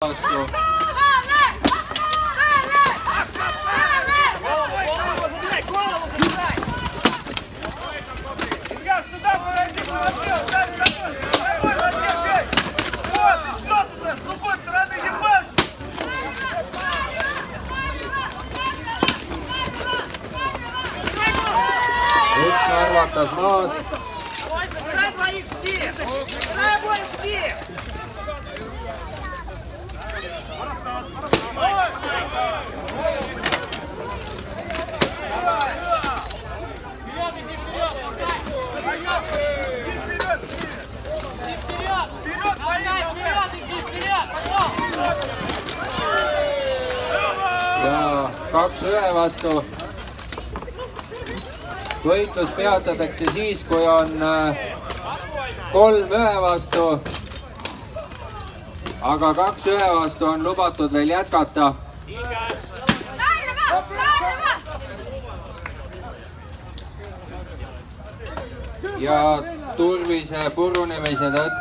vastu. Üks arvatas maas. Ja 2-1 vastu. Võitlus peatatakse siis, kui on 3-1 vastu. Aga 2-1 vastu on lubatud veel jätkata. Ja turvise purunemise tõttu